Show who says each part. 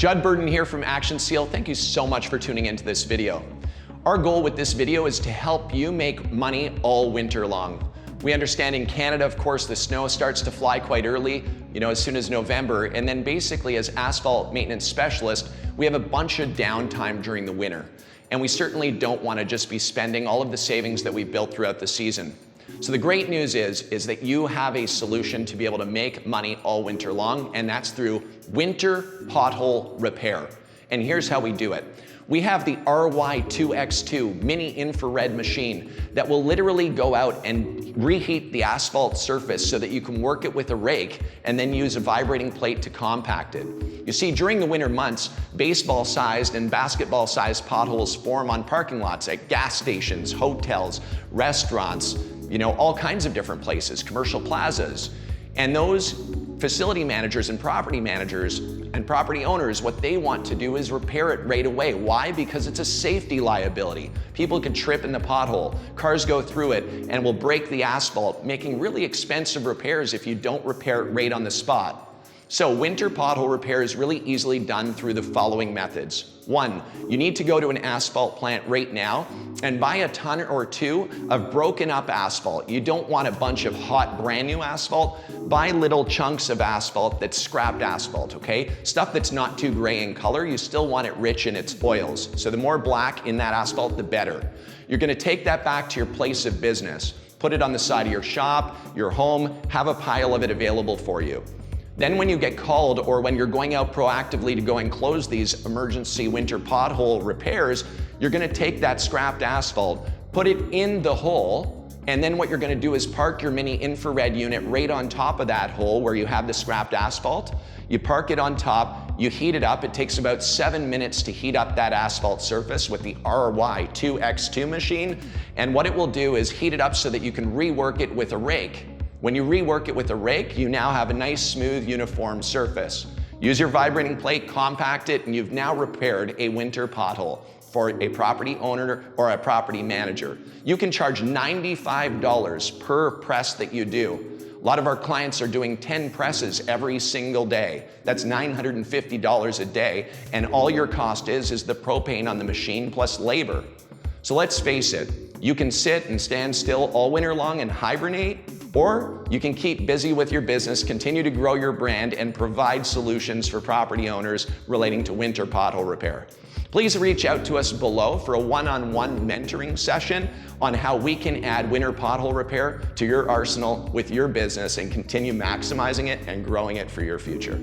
Speaker 1: Judd Burden here from Action Seal. Thank you so much for tuning into this video. Our goal with this video is to help you make money all winter long. We understand in Canada, of course, the snow starts to fly quite early, as soon as November. And then basically as asphalt maintenance specialist, we have a bunch of downtime during the winter. And we certainly don't want to just be spending all of the savings that we've built throughout the season. So the great news is that you have a solution to be able to make money all winter long, and that's through winter pothole repair. And here's how we do it. We have the RY2X2 Mini Infrared Machine that will literally go out and reheat the asphalt surface so that you can work it with a rake and then use a vibrating plate to compact it. You see, during the winter months, baseball-sized and basketball-sized potholes form on parking lots at gas stations, hotels, restaurants, all kinds of different places, commercial plazas. And those facility managers and property owners, what they want to do is repair it right away. Why? Because it's a safety liability. People can trip in the pothole, cars go through it, and will break the asphalt, making really expensive repairs if you don't repair it right on the spot. So winter pothole repair is really easily done through the following methods. One, you need to go to an asphalt plant right now and buy a ton or two of broken up asphalt. You don't want a bunch of hot brand new asphalt. Buy little chunks of asphalt that's scrapped asphalt, okay? Stuff that's not too gray in color. You still want it rich in its oils. So the more black in that asphalt, the better. You're gonna take that back to your place of business. Put it on the side of your shop, your home, have a pile of it available for you. Then when you get called or when you're going out proactively to go and close these emergency winter pothole repairs, you're gonna take that scrapped asphalt, put it in the hole, and then what you're gonna do is park your mini infrared unit right on top of that hole where you have the scrapped asphalt. You park it on top, you heat it up. It takes about 7 minutes to heat up that asphalt surface with the RY2X2 machine. And what it will do is heat it up so that you can rework it with a rake. When you rework it with a rake, you now have a nice, smooth, uniform surface. Use your vibrating plate, compact it, and you've now repaired a winter pothole for a property owner or a property manager. You can charge $95 per press that you do. A lot of our clients are doing 10 presses every single day. That's $950 a day, and all your cost is the propane on the machine plus labor. So let's face it, you can sit and stand still all winter long and hibernate, or you can keep busy with your business, continue to grow your brand, and provide solutions for property owners relating to winter pothole repair. Please reach out to us below for a one-on-one mentoring session on how we can add winter pothole repair to your arsenal with your business and continue maximizing it and growing it for your future.